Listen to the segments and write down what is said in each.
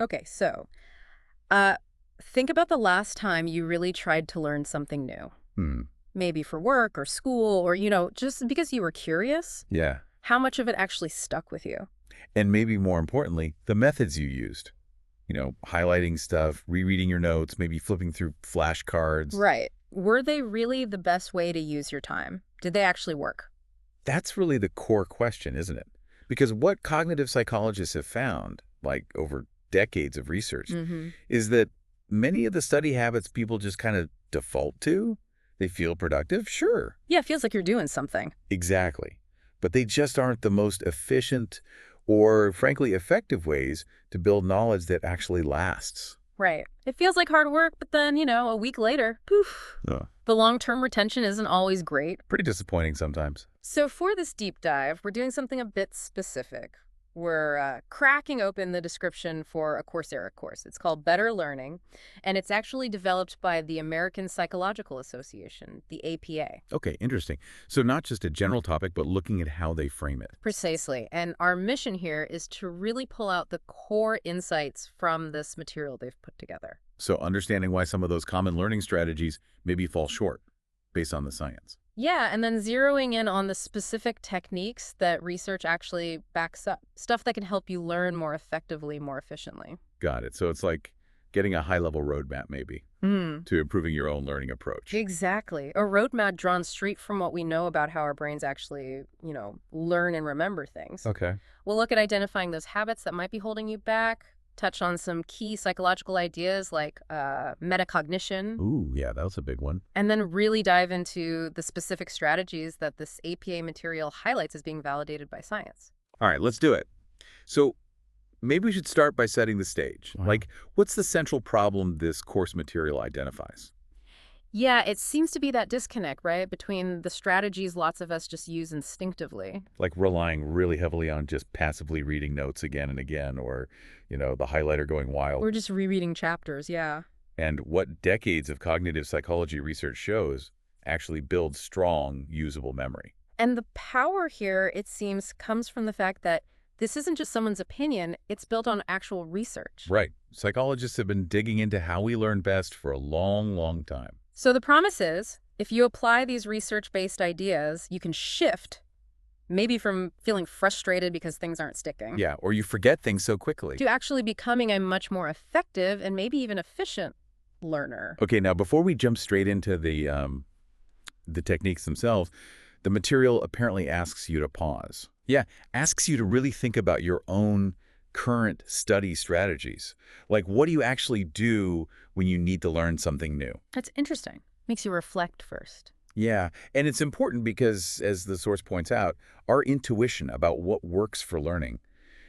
Okay, so uh, think about the last time you really tried to learn something new. Hmm. Maybe for work or school or, just because you were curious. Yeah. How much of it actually stuck with you? And maybe more importantly, the methods you used. Highlighting stuff, rereading your notes, maybe flipping through flashcards. Right. Were they really the best way to use your time? Did they actually work? That's really the core question, isn't it? Because what cognitive psychologists have found, like over decades of research, Mm-hmm. is that many of the study habits people just kind of default to, they feel productive, sure, Yeah, it feels like you're doing something. exactly. But they just aren't the most efficient or, frankly, effective ways to build knowledge that actually lasts. Right. It feels like hard work, but then, a week later, poof. Uh, The long-term retention isn't always great. Pretty disappointing sometimes. So for this deep dive, we're doing something a bit specific. We're cracking open the description for a Coursera course. It's called Better Learning, and it's actually developed by the American Psychological Association, the APA. Okay, interesting. So not just a general topic, but looking at how they frame it. Precisely. And our mission here is to really pull out the core insights from this material they've put together. So understanding why some of those common learning strategies maybe fall short based on the science. Yeah, and then zeroing in on the specific techniques that research actually backs up, stuff that can help you learn more effectively, more efficiently. Got it. So it's like getting a high-level roadmap maybe Hmm. to improving your own learning approach. Exactly. A roadmap drawn straight from what we know about how our brains actually, learn and remember things. Okay. We'll look at identifying those habits that might be holding you back, touch on some key psychological ideas like metacognition, Ooh, yeah, that was a big one. and then really dive into the specific strategies that this APA material highlights as being validated by science. All right, let's do it. So maybe we should start by setting the stage. Wow. Like, what's the central problem this course material identifies? Yeah, it seems to be that disconnect, right, between the strategies lots of us just use instinctively. Like relying really heavily on just passively reading notes again and again, or, the highlighter going wild. We're just rereading chapters, yeah. And what decades of cognitive psychology research shows actually builds strong, usable memory. And the power here, it seems, comes from the fact that this isn't just someone's opinion, it's built on actual research. Right. Psychologists have been digging into how we learn best for a long, long time. So the promise is, if you apply these research-based ideas, you can shift, maybe from feeling frustrated because things aren't sticking, Yeah, or you forget things so quickly. to actually becoming a much more effective and maybe even efficient learner. Okay, now before we jump straight into the techniques themselves, the material apparently asks you to pause. Yeah, asks you to really think about your own current study strategies. Like, what do you actually do when you need to learn something new? That's interesting. Makes you reflect first. Yeah, and it's important because, as the source points out, our intuition about what works for learning,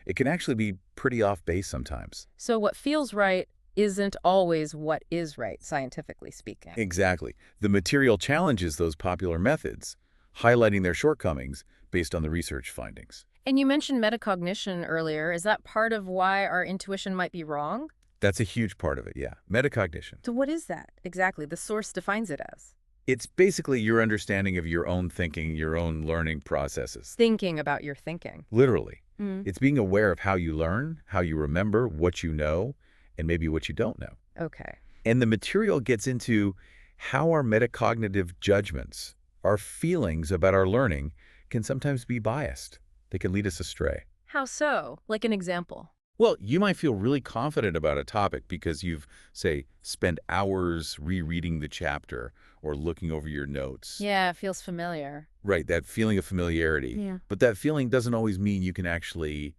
it can actually be pretty off base sometimes. So what feels right isn't always what is right, scientifically speaking. Exactly. The material challenges those popular methods, highlighting their shortcomings based on the research findings. And you mentioned metacognition earlier. Is that part of why our intuition might be wrong? That's a huge part of it, yeah. Metacognition. So what is that exactly? The source defines it as It's basically your understanding of your own thinking, your own learning processes. thinking about your thinking. Literally. Mm. It's being aware of how you learn, how you remember, what you know, and maybe what you don't know. Okay. And the material gets into how our metacognitive judgments, our feelings about our learning, can sometimes be biased. They can lead us astray. How so? Like an example. Well, you might feel really confident about a topic because you've, say, spent hours rereading the chapter or looking over your notes. Yeah, it feels familiar. Right, that feeling of familiarity. Yeah. But that feeling doesn't always mean you can actually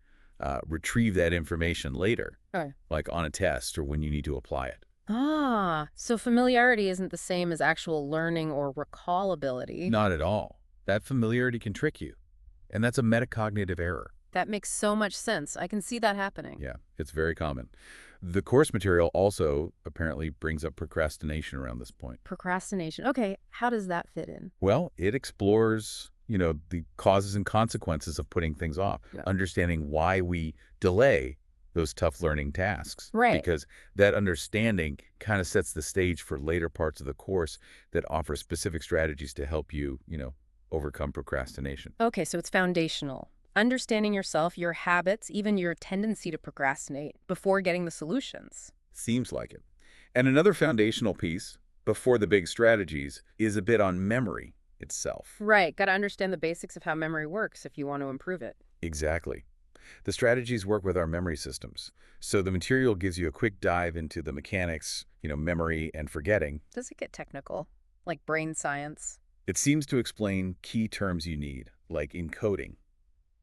retrieve that information later, Oh. like on a test or when you need to apply it. Ah, so familiarity isn't the same as actual learning or recall ability. Not at all. That familiarity can trick you, and that's a metacognitive error. That makes so much sense. I can see that happening. Yeah, it's very common. The course material also apparently brings up procrastination around this point. Procrastination. Okay, how does that fit in? Well, it explores, the causes and consequences of putting things off, Yeah. understanding why we delay those tough learning tasks. Right. Because that understanding kind of sets the stage for later parts of the course that offer specific strategies to help you, overcome procrastination. Okay, so it's foundational. understanding yourself, your habits, even your tendency to procrastinate before getting the solutions. Seems like it. And another foundational piece, before the big strategies, is a bit on memory itself. Right, got to understand the basics of how memory works if you want to improve it. Exactly. The strategies work with our memory systems. So the material gives you a quick dive into the mechanics, memory and forgetting. Does it get technical? Like brain science? It seems to explain key terms you need, like encoding.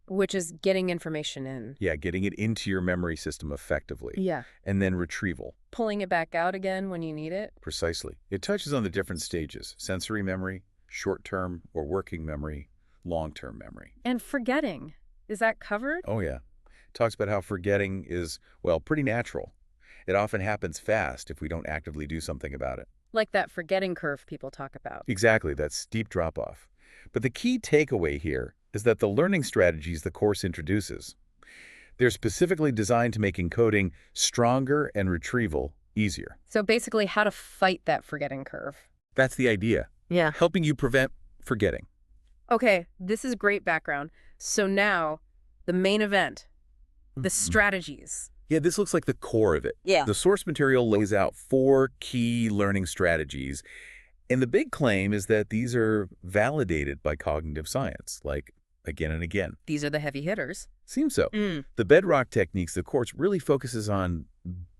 Which is getting information in. Yeah, getting it into your memory system effectively. Yeah. And then retrieval. Pulling it back out again when you need it. Precisely. It touches on the different stages: sensory memory, short-term or working memory, long-term memory. And forgetting. Is that covered? Oh, yeah. Talks about how forgetting is, well, pretty natural. It often happens fast if we don't actively do something about it. Like that forgetting curve people talk about. Exactly, that steep drop-off. But the key takeaway here is that the learning strategies the course introduces, they're specifically designed to make encoding stronger and retrieval easier. So basically how to fight that forgetting curve. That's the idea. Yeah. Helping you prevent forgetting. Okay, this is great background. So now, the main event, the strategies. Yeah, this looks like the core of it. Yeah. The source material lays out 4 key learning strategies, and the big claim is that these are validated by cognitive science, like again and again. These are the heavy hitters. Seems so. The bedrock techniques the course really focuses on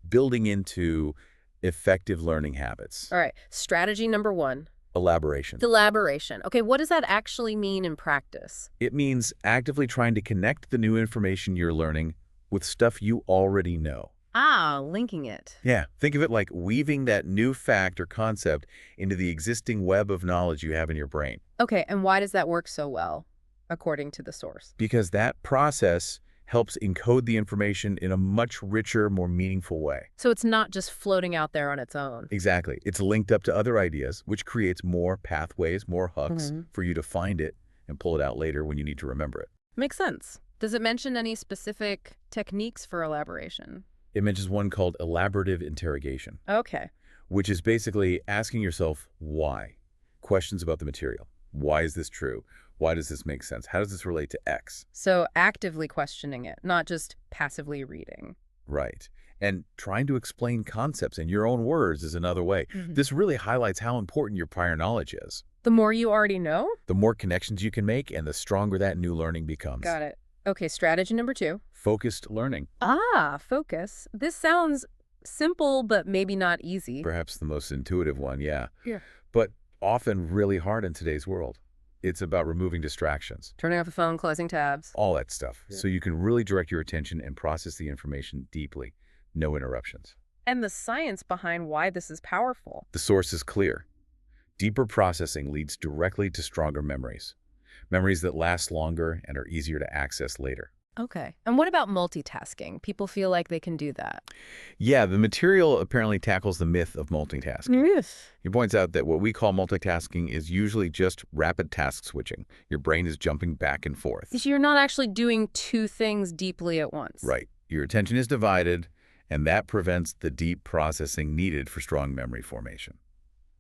building into effective learning habits. All right, strategy number 1. Elaboration. Elaboration. Okay, what does that actually mean in practice? It means actively trying to connect the new information you're learning with stuff you already know. Ah, linking it. Yeah, think of it like weaving that new fact or concept into the existing web of knowledge you have in your brain. Okay, and why does that work so well, according to the source? Because that process helps encode the information in a much richer, more meaningful way. So it's not just floating out there on its own. Exactly. It's linked up to other ideas, which creates more pathways, more hooks for you to find it and pull it out later when you need to remember it. Makes sense. Does it mention any specific techniques for elaboration? It mentions one called elaborative interrogation, Okay. which is basically asking yourself why. Questions about the material. Why is this true? Why does this make sense? How does this relate to X? So actively questioning it, not just passively reading. Right. And trying to explain concepts in your own words is another way. This really highlights how important your prior knowledge is. The more you already know? The more connections you can make and the stronger that new learning becomes. Got it. Okay, strategy number 2. Focused learning. Ah, focus. This sounds simple, but maybe not easy. Perhaps the most intuitive one, yeah. Yeah. But often really hard in today's world. It's about removing distractions. Turning off the phone, closing tabs. All that stuff. So you can really direct your attention and process the information deeply. No interruptions. And the science behind why this is powerful. The source is clear. Deeper processing leads directly to stronger memories. Memories that last longer and are easier to access later. Okay. And what about multitasking? People feel like they can do that. Yeah, the material apparently tackles the myth of multitasking. Yes. He points out that what we call multitasking is usually just rapid task switching. Your brain is jumping back and forth. So you're not actually doing 2 things deeply at once. Right. Your attention is divided, and that prevents the deep processing needed for strong memory formation.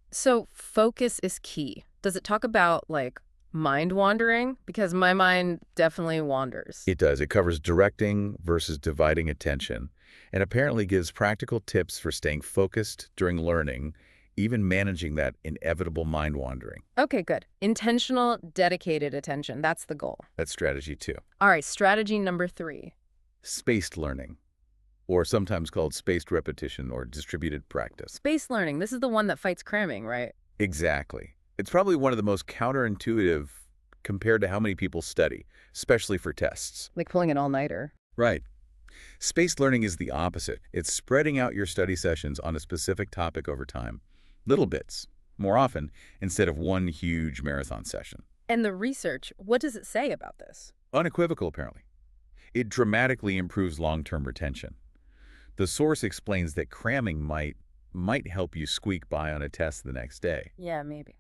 So focus is key. Does it talk about, like, mind wandering? Because my mind definitely wanders. It does. It covers directing versus dividing attention, and apparently gives practical tips for staying focused during learning, even managing that inevitable mind wandering. Okay, good. Intentional, dedicated attention. That's the goal. That's strategy 2. All right, strategy number 3. Spaced learning, or sometimes called spaced repetition or distributed practice. Space learning. This is the one that fights cramming, right? Exactly. It's probably one of the most counterintuitive compared to how many people study, especially for tests. Like pulling an all-nighter. Right. Spaced learning is the opposite. It's spreading out your study sessions on a specific topic over time. Little bits, more often, instead of one huge marathon session. And the research, what does it say about this? Unequivocal, apparently. It dramatically improves long-term retention. The source explains that cramming might help you squeak by on a test the next day. Yeah, maybe.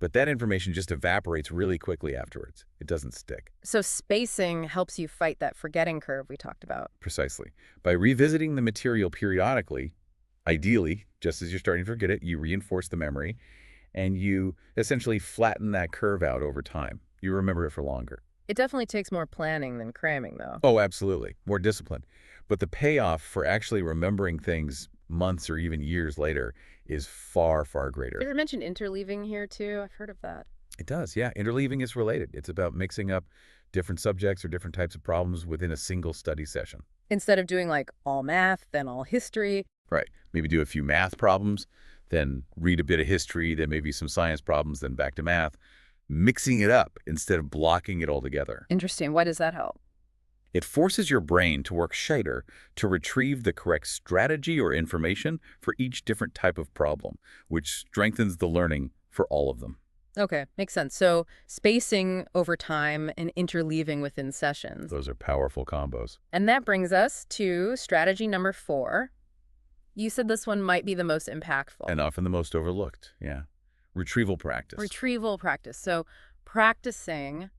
But that information just evaporates really quickly afterwards. It doesn't stick. So spacing helps you fight that forgetting curve we talked about. Precisely. By revisiting the material periodically, ideally, just as you're starting to forget it, you reinforce the memory, and you essentially flatten that curve out over time. You remember it for longer. It definitely takes more planning than cramming, though. Oh, absolutely. More discipline. But the payoff for actually remembering things months or even years later is far, far Did greater. you mention interleaving here, too? I've heard of that. It does, yeah. Interleaving is related. It's about mixing up different subjects or different types of problems within a single study session. Instead of doing like all math, then all history. Right. Maybe do a few math problems, then read a bit of history, then maybe some science problems, then back to math. Mixing it up instead of blocking it all together. Interesting. Why does that help? It forces your brain to work tighter to retrieve the correct strategy or information for each different type of problem, which strengthens the learning for all of them. Okay, makes sense. So spacing over time and interleaving within sessions. Those are powerful combos. And that brings us to strategy number 4. You said this one might be the most impactful. And often the most overlooked, yeah. Retrieval practice. Retrieval practice. So practicing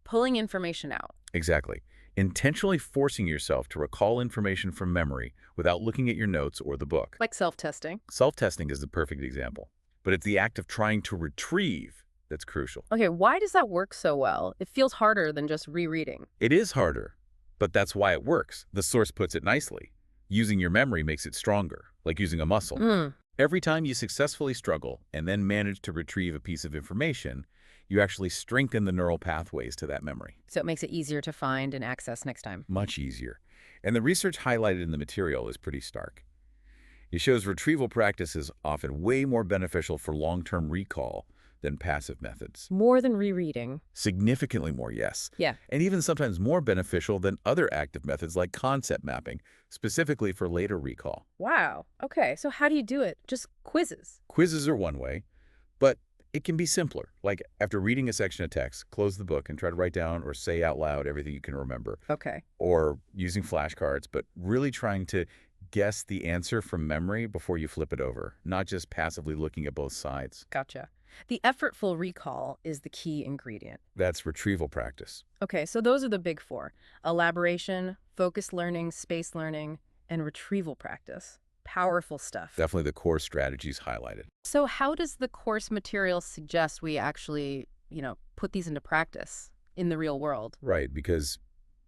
pulling information out. Exactly. Intentionally forcing yourself to recall information from memory without looking at your notes or the book. Like self-testing. Self-testing is the perfect example, but it's the act of trying to retrieve that's crucial. Okay, why does that work so well? It feels harder than just rereading. It is harder, but that's why it works. The source puts it nicely. Using your memory makes it stronger, like using a muscle. Every time you successfully struggle and then manage to retrieve a piece of information, you actually strengthen the neural pathways to that memory. So it makes it easier to find and access next time. Much easier. And the research highlighted in the material is pretty stark. It shows retrieval practice is often way more beneficial for long-term recall than passive methods. More than rereading. Significantly more, yes. Yeah. And even sometimes more beneficial than other active methods like concept mapping, specifically for later recall. Wow. Okay, so how do you do it? Just quizzes. Quizzes are one way, but it can be simpler. Like after reading a section of text, close the book and try to write down or say out loud everything you can remember. Okay. Or using flashcards, but really trying to guess the answer from memory before you flip it over, not just passively looking at both sides. Gotcha. The effortful recall is the key ingredient. That's retrieval practice. Okay, so those are the big 4. Elaboration, focused learning, space learning, and retrieval practice. Powerful stuff. Definitely the core strategies highlighted. So how does the course material suggest we actually, put these into practice in the real world? Right, because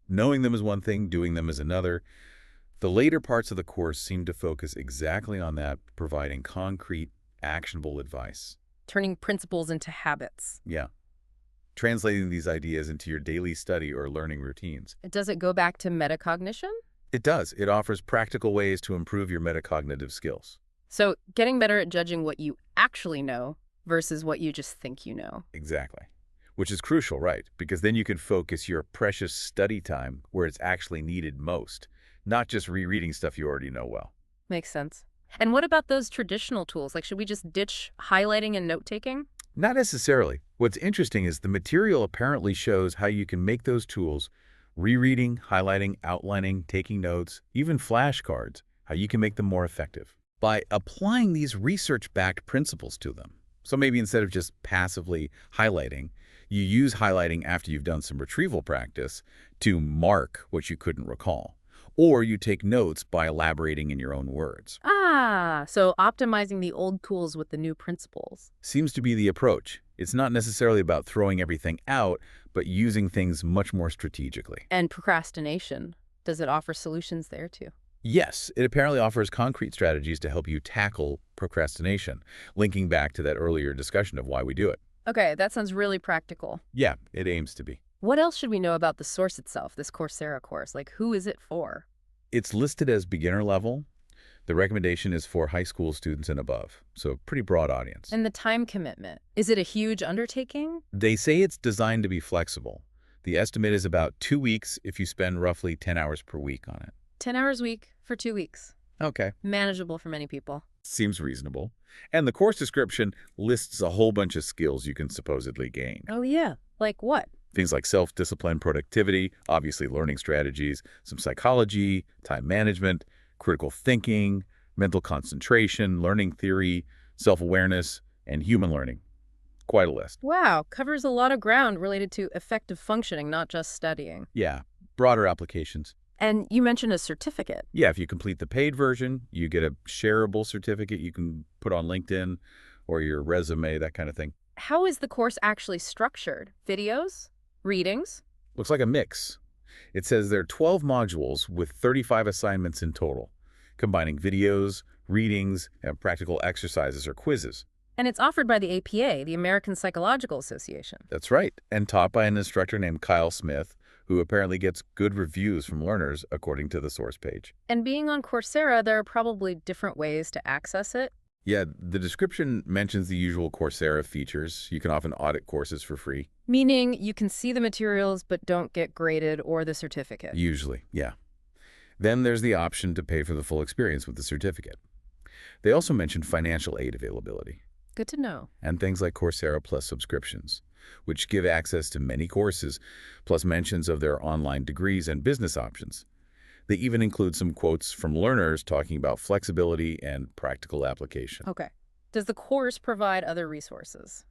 knowing them is one thing, doing them is another. The later parts of the course seem to focus exactly on that, providing concrete, actionable advice. Turning principles into habits. Yeah. Translating these ideas into your daily study or learning routines. Does it go back to metacognition? It does. It offers practical ways to improve your metacognitive skills. So getting better at judging what you actually know versus what you just think you know. Exactly. Which is crucial, right? Because then you can focus your precious study time where it's actually needed most, not just rereading stuff you already know well. Makes sense. And what about those traditional tools? Like, should we just ditch highlighting and note-taking? Not necessarily. What's interesting is the material apparently shows how you can make those tools, rereading, highlighting, outlining, taking notes, even flashcards, how you can make them more effective by applying these research-backed principles to them. So maybe instead of just passively highlighting, you use highlighting after you've done some retrieval practice to mark what you couldn't recall. Or you take notes by elaborating in your own words. So optimizing the old tools with the new principles. Seems to be the approach. It's not necessarily about throwing everything out, but using things much more strategically. And procrastination. Does it offer solutions there too? Yes, it apparently offers concrete strategies to help you tackle procrastination, linking back to that earlier discussion of why we do it. Okay, that sounds really practical. Yeah, it aims to be. What else should we know about the source itself, this Coursera course? Like, who is it for? It's listed as beginner level. The recommendation is for high school students and above, so pretty broad audience. And the time commitment. Is it a huge undertaking? They say it's designed to be flexible. The estimate is about 2 weeks if you spend roughly 10 hours per week on it. 10 hours a week for 2 weeks. Okay. Manageable for many people. Seems reasonable. And the course description lists a whole bunch of skills you can supposedly gain. Oh, yeah. Like what? Things like self-discipline, productivity, obviously learning strategies, some psychology, time management, critical thinking, mental concentration, learning theory, self-awareness, and human learning. Quite a list. Wow, covers a lot of ground related to effective functioning, not just studying. Yeah, broader applications. And you mentioned a certificate. Yeah, if you complete the paid version, you get a shareable certificate you can put on LinkedIn or your resume, that kind of thing. How is the course actually structured? Videos? Readings? Looks like a mix. It says there are 12 modules with 35 assignments in total, combining videos, readings, and practical exercises or quizzes. And it's offered by the APA, the American Psychological Association. That's right, and taught by an instructor named Kyle Smith, who apparently gets good reviews from learners, according to the source page. And being on Coursera, there are probably different ways to access it. Yeah, the description mentions the usual Coursera features. You can often audit courses for free. Meaning you can see the materials but don't get graded or the certificate. Usually, yeah. Then there's the option to pay for the full experience with the certificate. They also mentioned financial aid availability Good to know. and things like Coursera Plus subscriptions, which give access to many courses, plus mentions of their online degrees and business options. They even include some quotes from learners talking about flexibility and practical application. Okay. Does the course provide other resources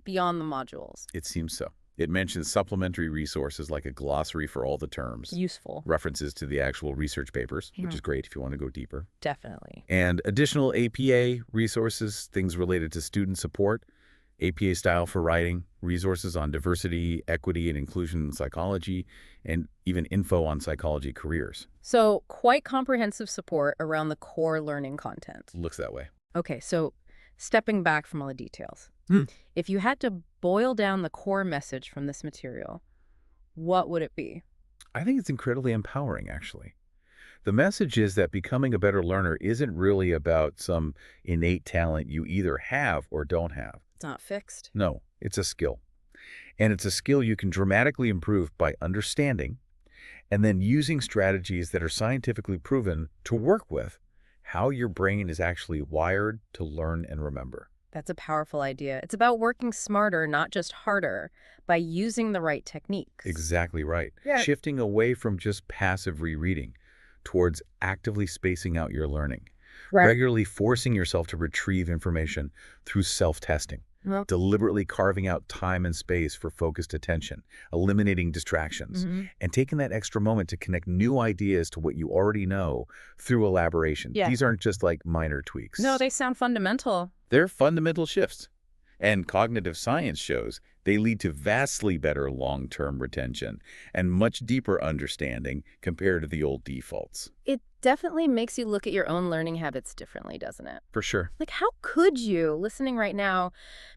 beyond the modules? It seems so. It mentions supplementary resources like a glossary for all the terms, Useful. references to the actual research papers, which Hmm. is great if you want to go deeper, Definitely. and additional APA resources, things related to student support, APA style for writing, resources on diversity, equity, and inclusion in psychology, and even info on psychology careers. So quite comprehensive support around the core learning content. Looks that way. Okay, so stepping back from all the details. Hmm. If you had to boil down the core message from this material, what would it be? I think it's incredibly empowering, actually. The message is that becoming a better learner isn't really about some innate talent you either have or don't have. It's not fixed. No, it's a skill. And it's a skill you can dramatically improve by understanding and then using strategies that are scientifically proven to work with how your brain is actually wired to learn and remember. That's a powerful idea. It's about working smarter, not just harder, by using the right techniques. Exactly right. Yeah. Shifting away from just passive rereading towards actively spacing out your learning. Right. Regularly forcing yourself to retrieve information through self-testing. Well, Deliberately carving out time and space for focused attention, eliminating distractions, and taking that extra moment to connect new ideas to what you already know through elaboration. Yeah. These aren't just like minor tweaks. No, they sound fundamental. They're fundamental shifts. And cognitive science shows they lead to vastly better long-term retention and much deeper understanding compared to the old defaults. It definitely makes you look at your own learning habits differently, doesn't it? For sure. Like, how could you, listening right now,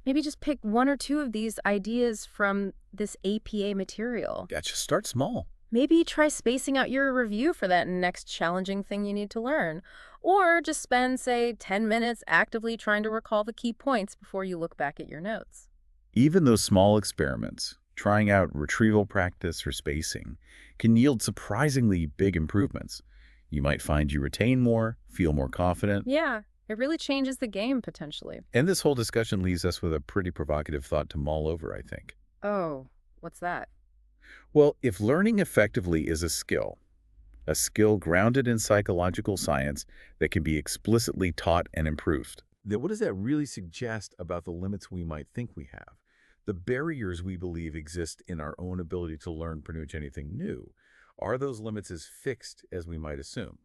maybe just pick one or two of these ideas from this APA material? Gotcha. Start small. Maybe try spacing out your review for that next challenging thing you need to learn. Or just spend, say, 10 minutes actively trying to recall the key points before you look back at your notes. Even those small experiments, trying out retrieval practice or spacing, can yield surprisingly big improvements. You might find you retain more, feel more confident. Yeah, it really changes the game, potentially. And this whole discussion leaves us with a pretty provocative thought to mull over, I think. Oh, what's that? Well, if learning effectively is a skill grounded in psychological science that can be explicitly taught and improved, then what does that really suggest about the limits we might think we have? The barriers we believe exist in our own ability to learn pretty much anything new. Are those limits as fixed as we might assume?